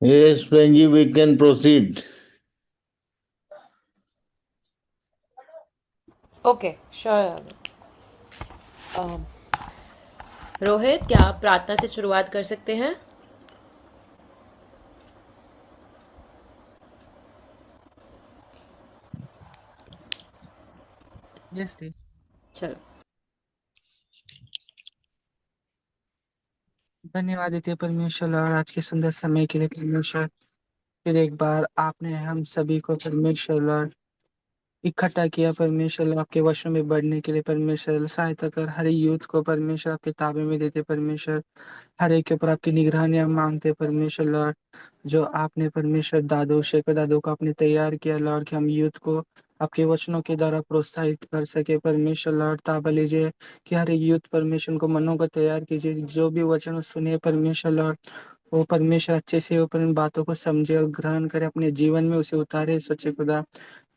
Yes, Benji, we can proceed. Okay sure. Rohit, क्या आप प्रार्थना से शुरुआत कर सकते हैं? यस थे। चलो। धन्यवाद देते हैं परमेश्वर और आज के सुंदर समय के लिए परमेश्वर। फिर एक बार आपने हम सभी को परमेश्वर इकट्ठा किया परमेश्वर, आपके वचनों में बढ़ने के लिए परमेश्वर सहायता कर। हर यूथ को परमेश्वर आपके ताबे में देते परमेश्वर। हर एक के ऊपर आपकी निगरानियां मांगते परमेश्वर लॉर्ड। जो आपने परमेश्वर दादो शेखर दादो को आपने तैयार किया लॉर्ड, कि हम यूथ को आपके वचनों के द्वारा प्रोत्साहित कर सके परमेश्वर लॉर्ड। ताबा लीजिए कि हर एक यूथ परमेश्वर को मनों को तैयार कीजिए, जो भी वचन सुने परमेश्वर लॉर्ड वो परमेश्वर अच्छे से ऊपर इन बातों को समझे और ग्रहण करे, अपने जीवन में उसे उतारे सच्चे खुदा,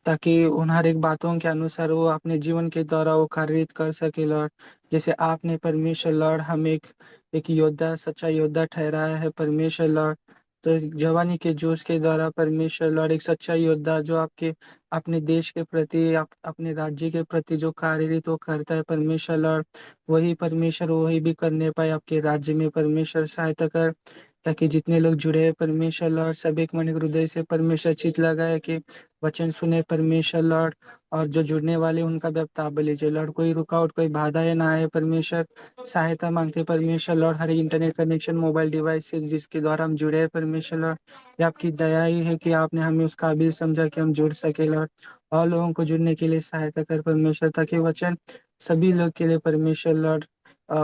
ताकि उन हर एक बातों के अनुसार वो अपने जीवन के द्वारा वो कार्यरत कर सके लॉर्ड। जैसे आपने परमेश्वर लॉर्ड हम एक योद्धा सच्चा योद्धा ठहराया है परमेश्वर लॉर्ड। तो जवानी के जोश के द्वारा परमेश्वर लॉर्ड एक सच्चा योद्धा जो आपके अपने देश के प्रति अपने राज्य के प्रति जो कार्यरत वो करता है परमेश्वर लॉर्ड, वही परमेश्वर वही भी करने पाए आपके राज्य में परमेश्वर सहायता कर। ताकि जितने लोग जुड़े हैं परमेश्वर लॉर्ड सब एक मन हृदय से परमेश्वर चित लगाए कि वचन सुने परमेश्वर लॉर्ड। और जो जुड़ने वाले उनका भी अब ताब लीजिए लॉर्ड, कोई रुकावट कोई बाधाएं ना आए परमेश्वर। सहायता मांगते परमेश्वर लॉर्ड, हर एक इंटरनेट कनेक्शन मोबाइल डिवाइस से जिसके द्वारा हम जुड़े हैं परमेश्वर लॉर्ड, ये आपकी दया ही है कि आपने हमें उस काबिल समझा कि हम जुड़ सके लॉर्ड। और लोगों को जुड़ने के लिए सहायता कर परमेश्वर, ताकि वचन सभी लोग के लिए परमेश्वर लॉर्ड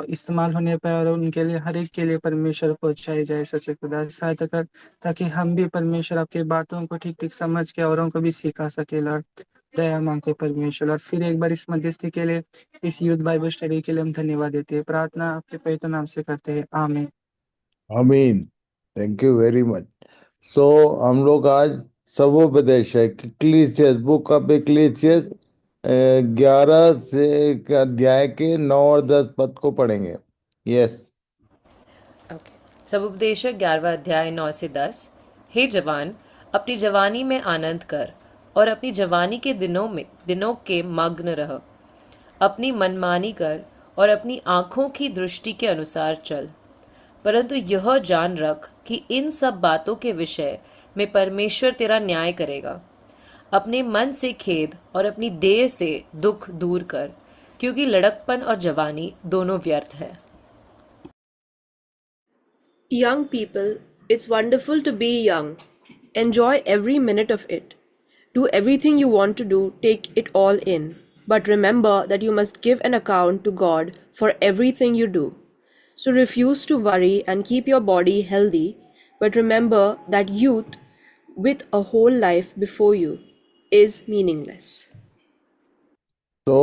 इस्तेमाल होने पाए और उनके लिए हर एक के लिए परमेश्वर पहुंचाई जाए सच्चे खुदा सहायता कर। ताकि हम भी परमेश्वर आपके बातों को ठीक ठीक समझ के औरों को भी सिखा सके लॉर्ड। दया मांगते परमेश्वर और फिर एक बार इस मध्यस्थी के लिए इस यूथ बाइबल स्टडी के लिए हम धन्यवाद देते हैं। प्रार्थना आपके पवित्र नाम से करते हैं, आमीन। आमीन। Thank you very much. So हम लोग आज सबोपदेश है इक्लीसियस, बुक ऑफ इक्लीसियस 11 से के अध्याय के 9 और 10 पद को पढ़ेंगे। यस। ओके। सब उपदेशक 11वां अध्याय 9 से 10। हे जवान, अपनी जवानी में आनंद कर और अपनी जवानी के दिनों के मग्न रह। अपनी मनमानी कर और अपनी आंखों की दृष्टि के अनुसार चल। परंतु यह जान रख कि इन सब बातों के विषय में परमेश्वर तेरा न्याय करेगा। अपने मन से खेद और अपनी देह से दुख दूर कर, क्योंकि लड़कपन और जवानी दोनों व्यर्थ है। Young people, it's wonderful to be young. Enjoy every minute of it. Do everything you want to do, take it all in. But remember that you must give an account to God for everything you do. So refuse to worry and keep your body healthy. But remember that youth, with a whole life before you, is meaningless. तो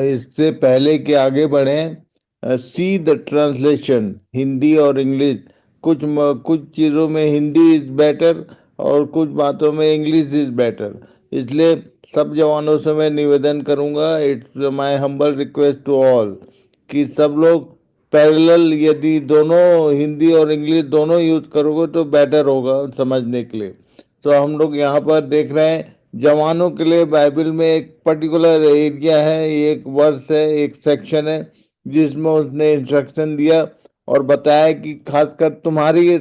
इससे पहले कि आगे बढ़ें, see the translation Hindi और English. कुछ चीज़ों में हिंदी इज बेटर और कुछ बातों में इंग्लिश इज बेटर। इसलिए सब जवानों से मैं निवेदन करूंगा, it's my humble request to all, कि सब लोग पैरेलल यदि दोनों हिंदी और इंग्लिश दोनों यूज करोगे तो बेटर होगा समझने के लिए। तो हम लोग यहाँ पर देख रहे हैं जवानों के लिए बाइबल में एक पर्टिकुलर एरिया है, एक वर्स है, एक सेक्शन है जिसमें उसने इंस्ट्रक्शन दिया और बताया कि खासकर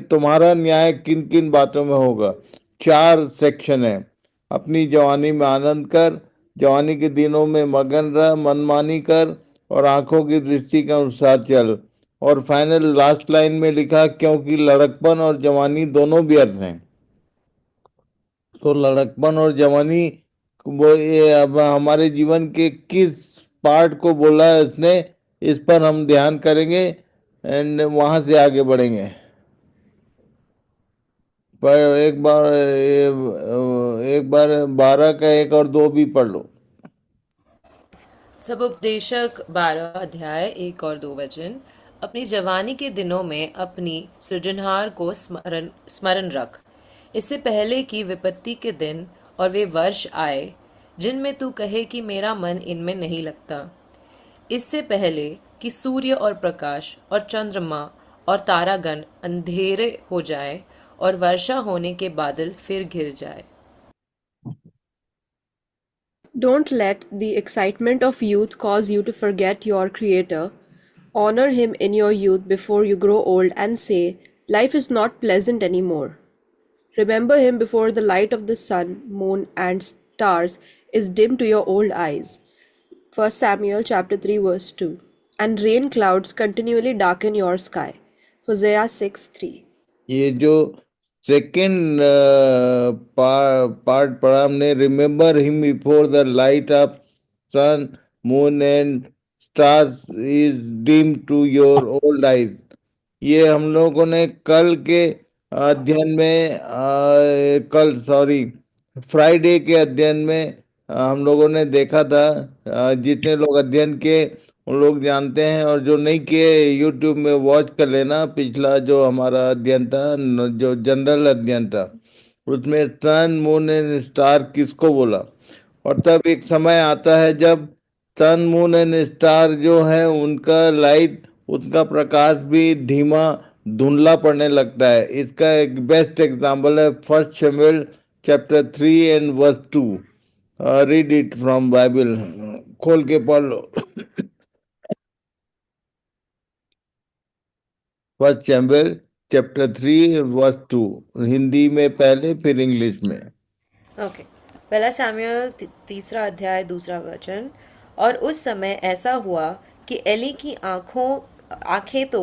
तुम्हारा न्याय किन किन बातों में होगा। 4 सेक्शन है। अपनी जवानी में आनंद कर, जवानी के दिनों में मगन रह, मनमानी कर और आंखों की दृष्टि के अनुसार चल। और फाइनल लास्ट लाइन में लिखा, क्योंकि लड़कपन और जवानी दोनों व्यर्थ हैं। तो लड़कपन और जवानी वो ये अब हमारे जीवन के किस पार्ट को बोला है उसने, इस पर हम ध्यान करेंगे एंड वहां से आगे बढ़ेंगे। पर एक बार 12 का 1 और 2 भी पढ़ लो। सब उपदेशक 12 अध्याय 1 और 2 वचन। अपनी जवानी के दिनों में अपनी सृजनहार को स्मरण स्मरण रख, इससे पहले कि विपत्ति के दिन और वे वर्ष आए जिनमें तू कहे कि मेरा मन इनमें नहीं लगता। इससे पहले कि सूर्य और प्रकाश और चंद्रमा और तारागण अंधेरे हो जाए और वर्षा होने के बादल फिर घिर जाए। Don't let the excitement of youth cause you to forget your Creator. Honor Him in your youth before you grow old and say, life is not pleasant anymore. Remember Him before the light of the sun, moon, and stars is dim to your old eyes. 1 Samuel chapter 3 verse 2. And rain clouds continually darken your sky. Hosea 6:3. ये जो second part पढ़ा हमने, remember him before the light of sun, moon and stars is dim to your old eyes. ये हम लोगों ने कल के अध्ययन में कल सॉरी फ्राइडे के अध्ययन में हम लोगों ने देखा था। जितने लोग अध्ययन किए उन लोग जानते हैं, और जो नहीं किए यूट्यूब में वॉच कर लेना। पिछला जो हमारा अध्ययन था, जो जनरल अध्ययन था, उसमें सन मून एंड स्टार किसको बोला। और तब एक समय आता है जब सन मून एंड स्टार जो है उनका लाइट, उनका प्रकाश भी धीमा धुंधला पड़ने लगता है। इसका एक बेस्ट एग्जाम्पल है 1 शमूएल chapter 3 and verse 2। Read it from Bible, खोल के पढ़ लो। 1 शमूएल चैप्टर 3 वर्स 2, हिंदी में पहले फिर इंग्लिश में। ओके। पहला शमूएल तीसरा अध्याय दूसरा वचन। और उस समय ऐसा हुआ कि एली की आंखें तो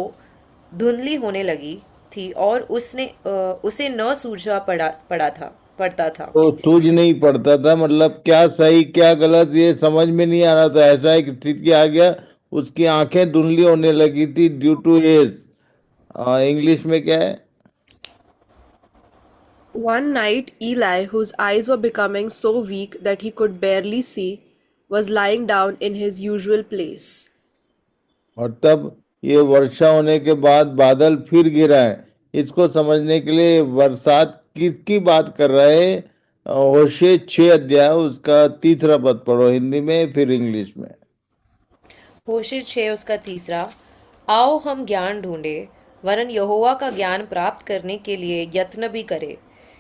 धुंधली होने लगी थी और उसे न सूझा पड़ता था। तो सूझ नहीं पड़ता था, मतलब क्या सही क्या गलत ये समझ में नहीं आ रहा था। ऐसा एक स्थिति आ गया, उसकी आंखें धुंधली होने लगी थी ड्यू टू एज। इंग्लिश में क्या है? One night, Eli, whose eyes were becoming so weak that he could barely see, was lying down in his usual place. और तब ये वर्षा होने के बाद बादल फिर गिरा है। इसको समझने के लिए बरसात किसकी बात कर रहे हैं? होशे 6 अध्याय उसका तीसरा पद पढ़ो, हिंदी में फिर इंग्लिश में। होशे 6 उसका तीसरा। आओ हम ज्ञान ढूंढे, वरन यहोवा का ज्ञान प्राप्त करने के लिए यत्न भी करें,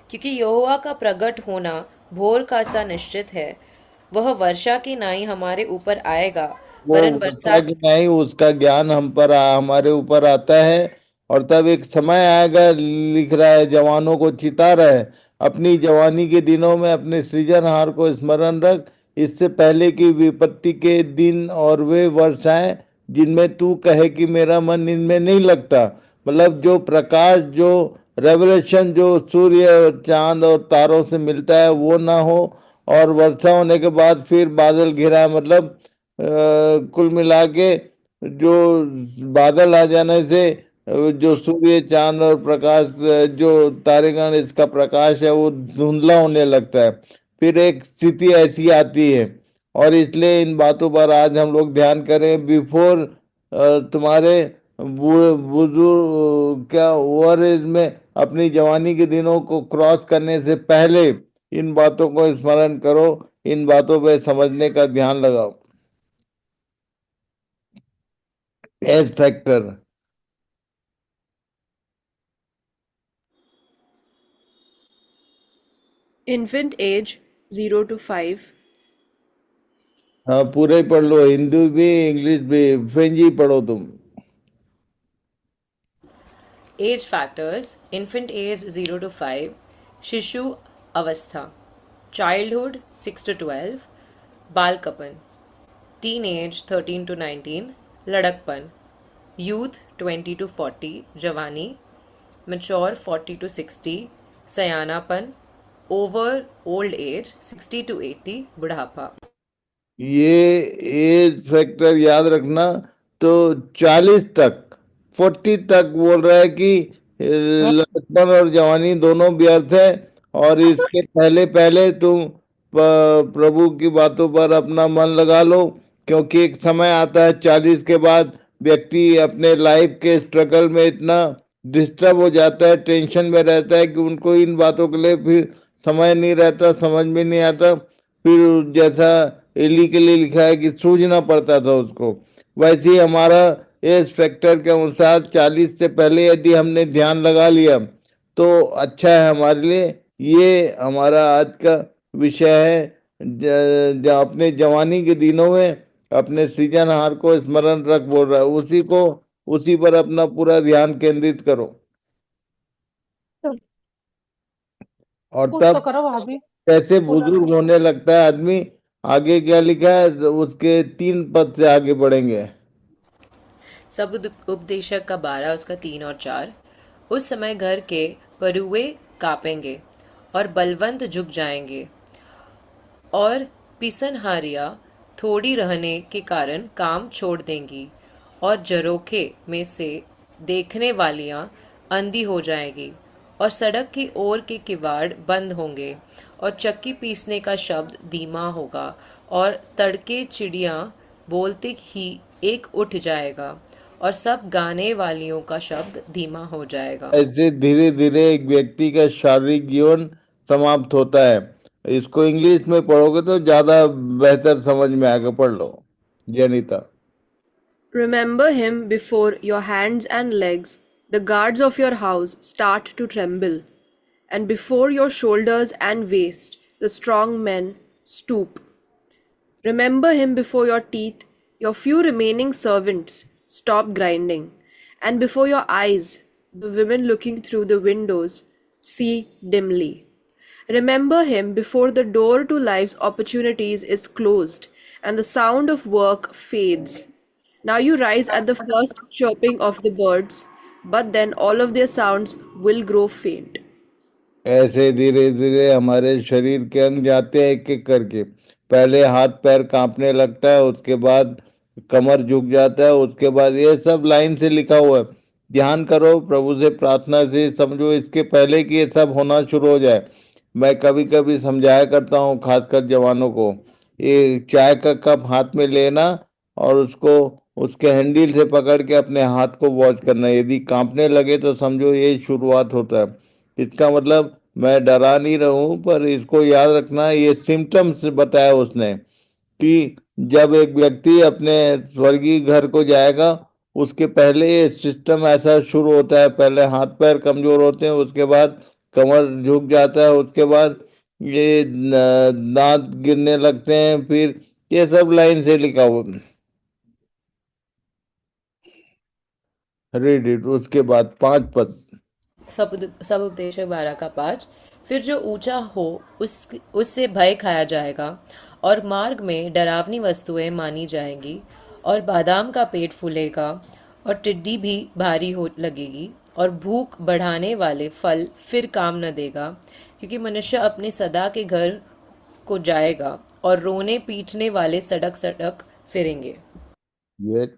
क्योंकि यहोवा का प्रगट होना भोर का सा निश्चित है। वह वर्षा की नाई हमारे ऊपर आएगा, वो वरन वर्षा बरसात। की नहीं, उसका ज्ञान हमारे ऊपर आता है। और तब एक समय आएगा, लिख रहा है, जवानों को चिता रहा है, अपनी जवानी के दिनों में अपने सृजनहार को स्मरण रख, इससे पहले की विपत्ति के दिन और वे वर्षाएं जिनमें तू कहे कि मेरा मन इनमें नहीं लगता। मतलब जो प्रकाश, जो रेवलेशन जो सूर्य चांद और तारों से मिलता है वो ना हो, और वर्षा होने के बाद फिर बादल घिरा है। मतलब कुल मिला के जो बादल आ जाने से जो सूर्य चांद और प्रकाश, जो तारेगण इसका प्रकाश है वो धुंधला होने लगता है। फिर एक स्थिति ऐसी आती है, और इसलिए इन बातों पर आज हम लोग ध्यान करें। बिफोर तुम्हारे बुजुर्ग क्या ओवर एज में अपनी जवानी के दिनों को क्रॉस करने से पहले इन बातों को स्मरण करो, इन बातों पे समझने का ध्यान लगाओ। Age factor. Infant age 0 to 5. हाँ, पूरे ही पढ़ लो, हिंदी भी इंग्लिश भी। फ्रेंची पढ़ो तुम। Age factors. Infant age 0 to 5, शिशु अवस्था, चाइल्डहुड 6 to 12, बालकपन, टीन एज 13 to 19, लड़कपन, यूथ 20 to 40, जवानी, मैच्योर 40 to 60, सयानापन, ओवर ओल्ड एज 60 to 80, बुढ़ापा। ये एज फैक्टर याद रखना। तो 40 तक, 40 तक बोल रहा है कि लड़कपन और जवानी दोनों व्यर्थ है, और इसके पहले पहले तुम प्रभु की बातों पर अपना मन लगा लो। क्योंकि एक समय आता है 40 के बाद व्यक्ति अपने लाइफ के स्ट्रगल में इतना डिस्टर्ब हो जाता है, टेंशन में रहता है कि उनको इन बातों के लिए फिर समय नहीं रहता, समझ में नहीं आता। फिर जैसा एली के लिए लिखा है कि सूझना पड़ता था उसको, वैसे ही हमारा एज फैक्टर के अनुसार 40 से पहले यदि हमने ध्यान लगा लिया तो अच्छा है हमारे लिए। ये हमारा आज का विषय है। अपने जवानी के दिनों में अपने सृजनहार को स्मरण रख बोल रहा है, उसी पर अपना पूरा ध्यान केंद्रित करो। तो और कुछ तो तब करो भाभी। कैसे पूरा बुजुर्ग होने लगता है आदमी। आगे क्या लिखा है, उसके 3 पद से आगे बढ़ेंगे। सब उपदेशक का 12 उसका 3 और 4। उस समय घर के परुए कांपेंगे और बलवंत झुक जाएंगे, और पिसनहारियाँ थोड़ी रहने के कारण काम छोड़ देंगी, और झरोखे में से देखने वालियाँ अंधी हो जाएंगी, और सड़क की ओर के किवाड़ बंद होंगे, और चक्की पीसने का शब्द धीमा होगा, और तड़के चिड़ियाँ बोलते ही एक उठ जाएगा, और सब गाने वालियों का शब्द धीमा हो जाएगा। ऐसे धीरे धीरे एक व्यक्ति का शारीरिक जीवन समाप्त होता है। इसको इंग्लिश में पढ़ोगे तो ज्यादा बेहतर समझ में आएगा, पढ़ लो जनिता। Remember him before your hands and legs, the guards of your house, start to tremble, and before your shoulders and waist, the strong men stoop. Remember him before your teeth, your few remaining servants stop grinding, and before your eyes, the women looking through the windows see dimly. Remember him before the door to life's opportunities is closed and the sound of work fades. Now you rise at the first chirping of the birds, but then all of their sounds will grow faint. ऐसे धीरे धीरे हमारे शरीर के अंग जाते हैं एक एक करके। पहले हाथ पैर कांपने लगता है, उसके बाद कमर झुक जाता है, उसके बाद ये सब लाइन से लिखा हुआ है। ध्यान करो, प्रभु से प्रार्थना से समझो, इसके पहले कि ये सब होना शुरू हो जाए। मैं कभी कभी समझाया करता हूँ, खासकर जवानों को, ये चाय का कप हाथ में लेना और उसको उसके हैंडल से पकड़ के अपने हाथ को वॉश करना। यदि कांपने लगे तो समझो ये शुरुआत होता है। इसका मतलब मैं डरा नहीं रहा हूं, पर इसको याद रखना, ये सिम्टम्स बताया उसने कि जब एक व्यक्ति अपने स्वर्गीय घर को जाएगा, उसके पहले ये सिस्टम ऐसा शुरू होता है। पहले हाथ पैर कमजोर होते हैं, उसके बाद कमर झुक जाता है, उसके बाद ये दांत गिरने लगते हैं, फिर ये सब लाइन से लिखा हुआ। Read it. उसके बाद 5 पद। सब उपदेशक 12 का 5। फिर जो ऊंचा हो उससे भय खाया जाएगा, और मार्ग में डरावनी वस्तुएं मानी जाएंगी, और बादाम का पेट फूलेगा, और टिड्डी भी भारी हो लगेगी, और भूख बढ़ाने वाले फल फिर काम न देगा, क्योंकि मनुष्य अपने सदा के घर को जाएगा, और रोने पीटने वाले सड़क सड़क फिरेंगे। ये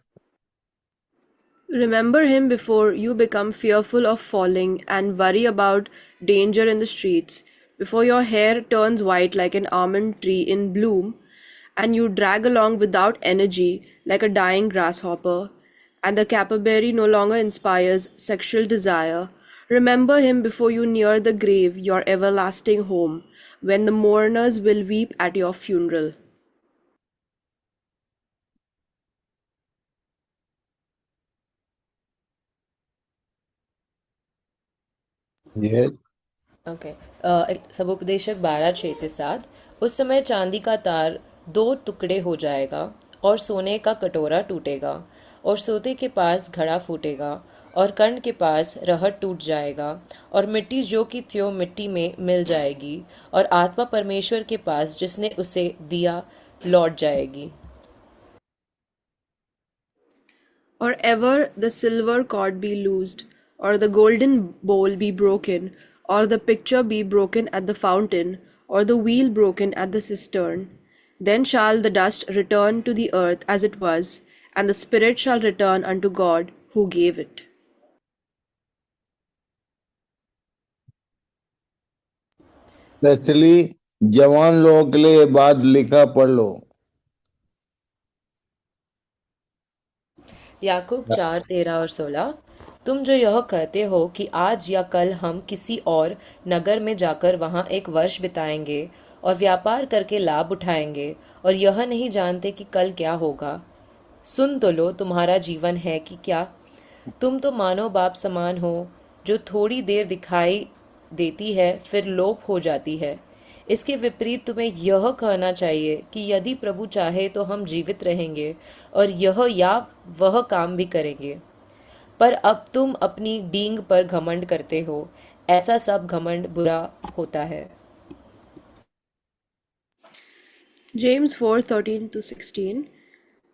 Remember him before you become fearful of falling and worry about danger in the streets, before your hair turns white like an almond tree in bloom, and you drag along without energy like a dying grasshopper, and the caperberry no longer inspires sexual desire. Remember him before you near the grave, your everlasting home, when the mourners will weep at your funeral. ये okay. समुपदेशक 12 6 से 7। उस समय चांदी का तार 2 टुकड़े हो जाएगा, और सोने का कटोरा टूटेगा, और सोते के पास घड़ा फूटेगा, और कर्ण के पास रहट टूट जाएगा, और मिट्टी जो की त्यों मिट्टी में मिल जाएगी, और आत्मा परमेश्वर के पास जिसने उसे दिया लौट जाएगी। Or ever the silver cord be loosed, or the golden bowl be broken, or the pitcher be broken at the fountain, or the wheel broken at the cistern, then shall the dust return to the earth as it was, and the spirit shall return unto God who gave it. Specially जवान लोगों के लिए ये बात लिखा, पढ़ लो। याकूब 4 13 और 16। तुम जो यह कहते हो कि आज या कल हम किसी और नगर में जाकर वहाँ एक वर्ष बिताएंगे और व्यापार करके लाभ उठाएंगे, और यह नहीं जानते कि कल क्या होगा। सुन तो लो, तुम्हारा जीवन है कि क्या? तुम तो मानो बाप समान हो, जो थोड़ी देर दिखाई देती है फिर लोप हो जाती है। इसके विपरीत तुम्हें यह कहना चाहिए कि यदि प्रभु चाहे तो हम जीवित रहेंगे और यह या वह काम भी करेंगे। पर अब तुम अपनी डींग पर घमंड करते हो। ऐसा सब घमंड बुरा होता है। James 4:13 to 16.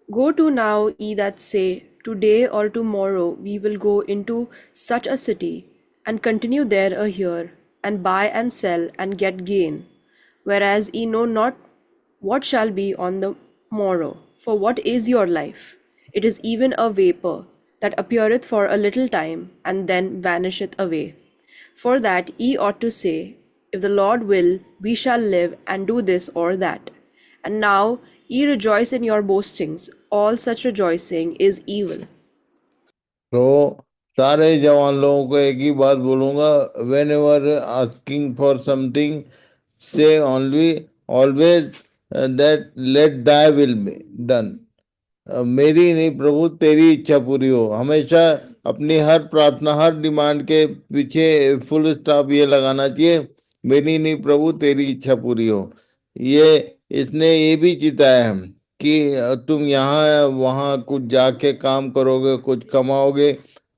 Go to now, ye that say, today or tomorrow we will go into such a city, and continue there a year, and buy and sell, and get gain. Whereas ye know not what shall be on the morrow. For what is your life? It is even a vapour that appeareth for a little time, and then vanisheth away. For that ye ought to say, If the Lord will, we shall live and do this or that. And now ye rejoice in your boastings. All such rejoicing is evil. तो सारे जवान लोगों को एक ही बात बोलूंगा, whenever asking for something say only always that let thy will be done. मेरी नहीं प्रभु तेरी इच्छा पूरी हो। हमेशा अपनी हर प्रार्थना, हर डिमांड के पीछे फुल स्टॉप ये लगाना चाहिए, मेरी नहीं प्रभु तेरी इच्छा पूरी हो। ये इसने ये भी चिताया है कि तुम यहाँ वहाँ कुछ जाके काम करोगे, कुछ कमाओगे,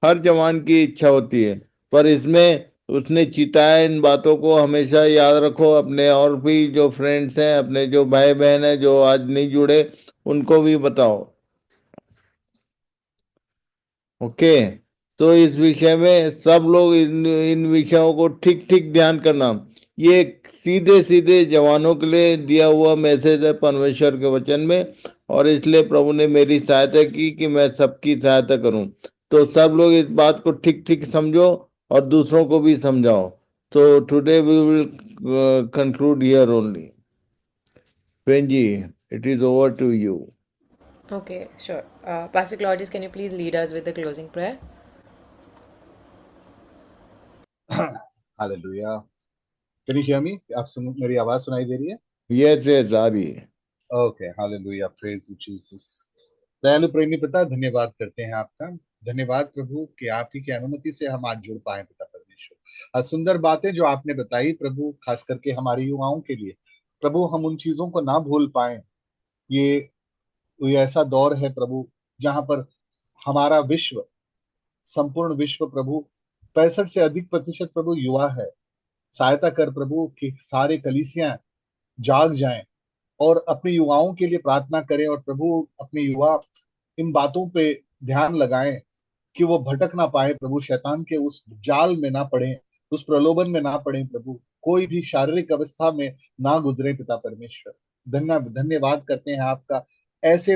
हर जवान की इच्छा होती है। पर इसमें उसने चिताया इन बातों को हमेशा याद रखो। अपने और भी जो फ्रेंड्स हैं, अपने जो भाई बहन हैं जो आज नहीं जुड़े, उनको भी बताओ। ओके। तो इस विषय में सब लोग इन विषयों को ठीक ठीक ध्यान करना। ये सीधे सीधे जवानों के लिए दिया हुआ मैसेज है परमेश्वर के वचन में, और इसलिए प्रभु ने मेरी सहायता की कि मैं सबकी सहायता करूं। तो सब लोग इस बात को ठीक ठीक समझो और दूसरों को भी समझाओ। तो today we will conclude here only. जी, it is over to you. Okay, sure. Pastor Claudius, can you please lead us with the closing prayer? Hallelujah. Can you hear me? आप सुन, मेरी आवाज सुनाई दे रही है? यस यस आ रही है। Okay, hallelujah, praise you Jesus. दयालु प्रेमी पिता, धन्यवाद करते हैं आपका। धन्यवाद प्रभु कि आप ही की अनुमति से हम आज जुड़ पाए पिता परमेश्वर। आज सुंदर बातें जो आपने बताई प्रभु, खास करके हमारे युवाओं के लिए प्रभु, हम उन चीजों को ना भूल पाए। ये ऐसा दौर है प्रभु जहां पर हमारा विश्व, संपूर्ण विश्व प्रभु, 65 से अधिक प्रतिशत प्रभु युवा है। सहायता कर प्रभु कि सारे कलीसियां जाग जाएं और अपने युवाओं के लिए प्रार्थना करें, और प्रभु अपने युवा इन बातों पे ध्यान लगाएं कि वो भटक ना पाए प्रभु, शैतान के उस जाल में ना पड़े, उस प्रलोभन में ना पड़े प्रभु, कोई भी शारीरिक अवस्था में ना गुजरे पिता परमेश्वर। धन्यवाद करते हैं आपका ऐसे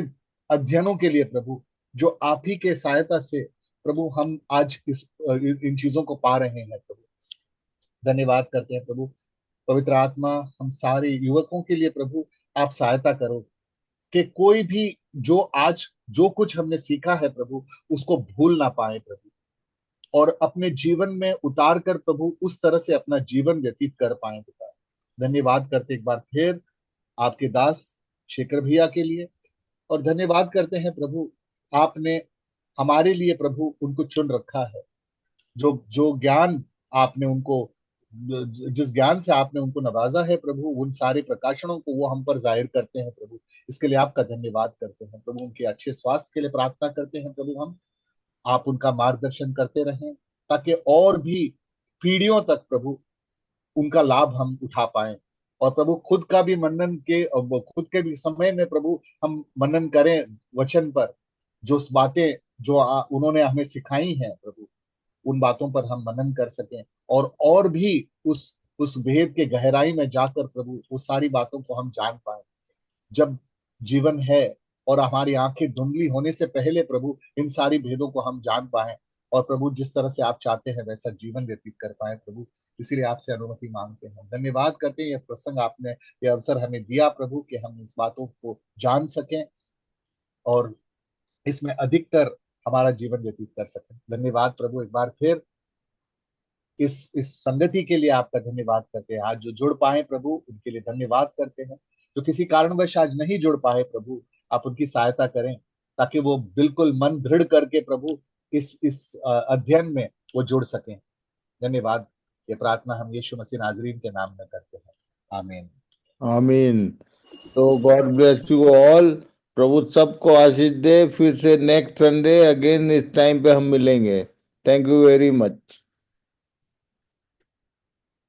अध्ययनों के लिए प्रभु, जो आप ही के सहायता से प्रभु हम आज इन चीजों को पा रहे हैं प्रभु। धन्यवाद करते हैं प्रभु। पवित्र आत्मा, हम सारे युवकों के लिए प्रभु आप सहायता करो कि कोई भी जो आज जो कुछ हमने सीखा है प्रभु, उसको भूल ना पाए प्रभु, और अपने जीवन में उतार कर प्रभु उस तरह से अपना जीवन व्यतीत कर पाए पिता। धन्यवाद करते एक बार फिर आपके दास शेखर भैया के लिए, और धन्यवाद करते हैं प्रभु आपने हमारे लिए प्रभु उनको चुन रखा है। जो जो ज्ञान आपने उनको, जिस ज्ञान से आपने उनको नवाजा है प्रभु, उन सारे प्रकाशनों को वो हम पर जाहिर करते हैं प्रभु। इसके लिए आपका धन्यवाद करते हैं प्रभु। उनके अच्छे स्वास्थ्य के लिए प्रार्थना करते हैं प्रभु हम, आप उनका मार्गदर्शन करते रहें ताकि और भी पीढ़ियों तक प्रभु उनका लाभ हम उठा पाए। और प्रभु खुद का भी मनन के, खुद के भी समय में प्रभु हम मनन करें वचन पर, जो बातें जो उन्होंने हमें सिखाई हैं प्रभु, उन बातों पर हम मनन कर सकें, और भी उस भेद के गहराई में जाकर प्रभु उस सारी बातों को हम जान पाए। जब जीवन है और हमारी आंखें धुंधली होने से पहले प्रभु इन सारी भेदों को हम जान पाए, और प्रभु जिस तरह से आप चाहते हैं वैसा जीवन व्यतीत कर पाए प्रभु। इसीलिए आपसे अनुमति मांगते हैं, धन्यवाद करते हैं। यह प्रसंग आपने, यह अवसर हमें दिया प्रभु कि हम इस बातों को जान सकें और इसमें अधिकतर हमारा जीवन व्यतीत कर सकें। धन्यवाद प्रभु एक बार फिर इस संगति के लिए आपका धन्यवाद करते हैं। आज जो जुड़ पाए प्रभु उनके लिए धन्यवाद करते हैं। जो किसी कारणवश आज नहीं जुड़ पाए प्रभु, आप उनकी सहायता करें ताकि वो बिल्कुल मन दृढ़ करके प्रभु इस अध्ययन में वो जुड़ सकें। धन्यवाद। ये प्रार्थना हम यीशु मसीह नाजरीन के नाम में करते हैं, आमीन। आमीन। तो गॉड ब्लेस यू ऑल। प्रभु सबको आशीष दे। फिर से नेक्स्ट संडे अगेन इस टाइम पे हम मिलेंगे। Thank you very much.